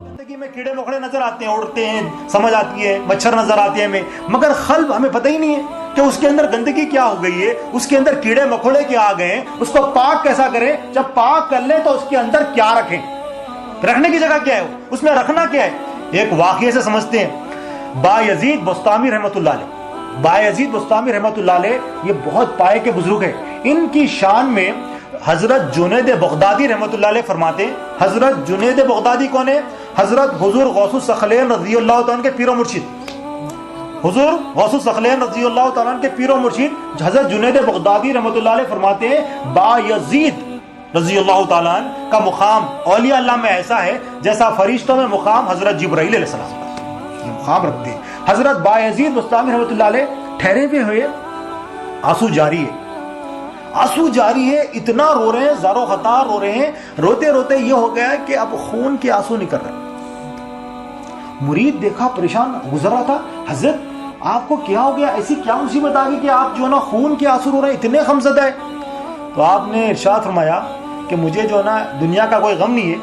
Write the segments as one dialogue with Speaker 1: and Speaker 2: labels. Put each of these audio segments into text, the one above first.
Speaker 1: زندگی میں کیڑے مکوڑے نظر آتے ہیں، اڑتے ہیں، سمجھ آتی ہے، مچھر نظر آتے ہیں ہمیں، مگر قلب ہمیں پتہ ہی نہیں ہے کہ اس کے اندر گندگی کیا ہو گئی ہے، اس کے اندر کیڑے مکوڑے کیا آ گئے ہیں، اس کو پاک کیسا کریں، جب پاک کر لیں تو اس کے اندر کیا رکھیں، رکھنے کی جگہ کیا ہے، اس میں رکھنا کیا ہے۔ ایک واقعے سے سمجھتے ہیں۔ بایزید بستامی رحمۃ اللہ علیہ، بایزید بستامی رحمۃ اللہ علیہ یہ بہت پائے کے بزرگ ہیں۔ ان کی شان میں حضرت جنید بغدادی رحمۃ اللہ علیہ فرماتے ہیں، حضرت جنید بغدادی کون ہے؟ حضرت حضور غوث الثقلین رضی اللہ تعالیٰ کے پیر و مرشد، حضور غوث الثقلین رضی اللہ تعالیٰ کے پیر و مرشد حضرت جنید بغدادی رحمۃ اللہ علیہ فرماتے ہیں بایزید رضی اللہ تعالیٰ کا مقام اولیاء اللہ میں ایسا ہے جیسا فرشتوں میں مقام حضرت جبرائیل علیہ السلام کا مقام رکھتے ہیں۔ حضرت بایزید بستامی رحمۃ اللہ علیہ ٹھہرے ہوئے آنسو جاری ہے، آنسو جاری ہے، اتنا رو رہے ہیں، زارو خطار رو رہے ہیں، روتے روتے یہ ہو گیا کہ اب خون کے آنسو نکل رہے ہیں۔ مرید دیکھا پریشان گزر رہا تھا، حضرت آپ کو کیا ہو گیا، ایسی کیا مصیبت آ گئی کہ آپ جو ہے نا خون کے آنسو رو رہے ہیں، اتنے غمزدہ ہے؟ تو آپ نے ارشاد فرمایا کہ مجھے جو ہے نا دنیا کا کوئی غم نہیں ہے،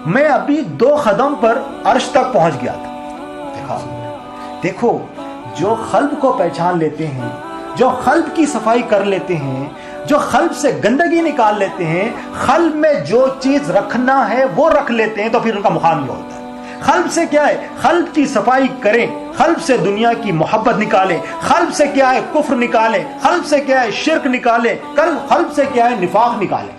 Speaker 1: میں ابھی 2 قدم پر عرش تک پہنچ گیا تھا۔ دیکھو جو قلب کو پہچان لیتے ہیں، جو قلب کی صفائی کر لیتے ہیں، جو قلب سے گندگی نکال لیتے ہیں، قلب میں جو چیز رکھنا ہے وہ رکھ لیتے ہیں، تو پھر ان کا مقام یہ ہوتا ہے۔ قلب سے کیا ہے؟ قلب کی صفائی کریں، قلب سے دنیا کی محبت نکالیں، قلب سے کیا ہے؟ کفر نکالیں، قلب سے کیا ہے؟ شرک نکالیں، قلب سے کیا ہے؟ نفاق نکالیں،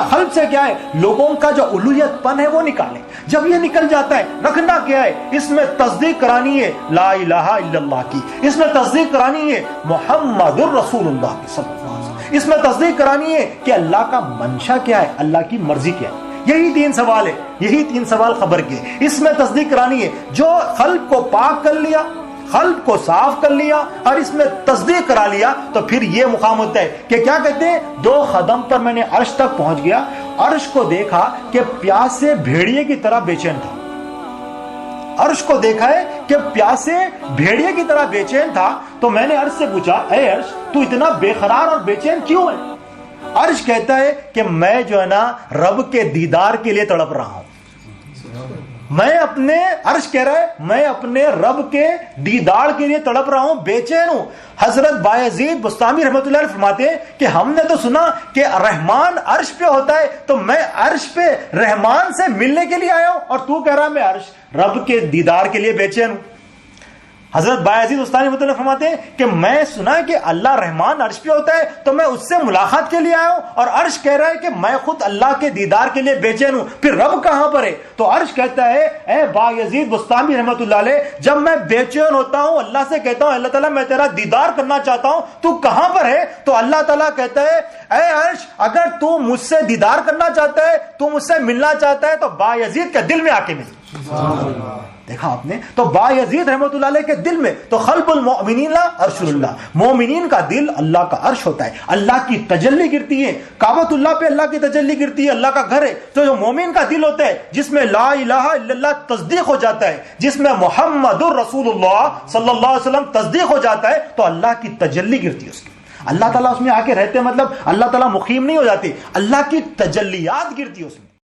Speaker 1: قلب سے کیا ہے؟ لوگوں کا جو الوہیت پن ہے وہ نکالیں۔ جب یہ نکل جاتا ہے، رکھنا کیا ہے؟ اس میں تصدیق کرانی ہے لا الہ الا اللہ کی، اس میں تصدیق کرانی ہے محمد الرسول اللہ کی صلی اللہ علیہ وسلم، اس میں تصدیق کرانی ہے کہ اللہ کا منشا کیا ہے، اللہ کی مرضی کیا ہے۔ یہی 3 سوال ہے، یہی 3 سوال خبر کے، اس میں تصدیق کرانی ہے۔ جو قلب کو پاک کر لیا، قلب کو صاف کر لیا اور اس میں تصدیق کرا لیا، تو پھر یہ مقام ہوتا ہے کہ کیا کہتے ہیں؟ 2 قدم پر میں نے عرش تک پہنچ گیا، عرش کو دیکھا کہ پیاسے بھیڑیے کی طرح بے چین تھا، عرش کو دیکھا ہے کہ پیاسے بھیڑیے کی طرح بے چین تھا۔ تو میں نے عرش سے پوچھا، اے عرش تو اتنا بے قرار اور بے چین کیوں ہے؟ عرش کہتا ہے کہ میں جو ہے نا رب کے دیدار کے لیے تڑپ رہا ہوں، میں اپنے عرش کہہ رہا ہے میں اپنے رب کے دیدار کے لیے تڑپ رہا ہوں، بے چین ہوں۔ حضرت بایزید بستامی رحمۃ اللہ علیہ فرماتے ہیں کہ ہم نے تو سنا کہ رحمان عرش پہ ہوتا ہے، تو میں عرش پہ رحمان سے ملنے کے لیے آیا ہوں، اور تو کہہ رہا میں عرش رب کے دیدار کے لیے بے چین ہوں۔ حضرت بایزید بستامی رحمۃ اللہ فرماتے ہیں کہ میں سنا کہ اللہ رحمان عرش پہ ہوتا ہے، تو میں اس سے ملاقات کے لیے آیا ہوں، اور عرش کہہ رہا ہے کہ میں خود اللہ کے دیدار کے لیے بے چین ہوں، پھر رب کہاں پر ہے؟ تو عرش کہتا ہے اے بایزید بستامی رحمۃ اللہ علیہ، جب میں بے چین ہوتا ہوں اللہ سے کہتا ہوں اللہ تعالیٰ میں تیرا دیدار کرنا چاہتا ہوں، تو کہاں پر ہے؟ تو اللہ تعالیٰ کہتا ہے اے عرش اگر تو مجھ سے دیدار کرنا چاہتا ہے، تو مجھ سے ملنا چاہتا ہے، تو بایزید کے دل میں آ کے مل۔ دیکھا آپ نے، تو بایزید رحمۃ اللہ علیہ کے دل میں، تو قلب المؤمنین عرش اللہ، مومنین کا دل اللہ کا عرش ہوتا ہے، اللہ کی تجلی گرتی ہے، کعبۃ اللہ پہ اللہ کی تجلی گرتی ہے، اللہ کا گھر ہے۔ تو جو مومن کا دل ہوتا ہے جس میں لا الہ الا اللہ تصدیق ہو جاتا ہے، جس میں محمد الرسول اللہ صلی اللہ علیہ وسلم تصدیق ہو جاتا ہے، تو اللہ کی تجلی گرتی ہے اس کی، اللہ تعالیٰ اس میں آ کے رہتے، مطلب اللہ تعالیٰ مقیم نہیں ہو جاتے، اللہ کی تجلیات گرتی ہے اس میں۔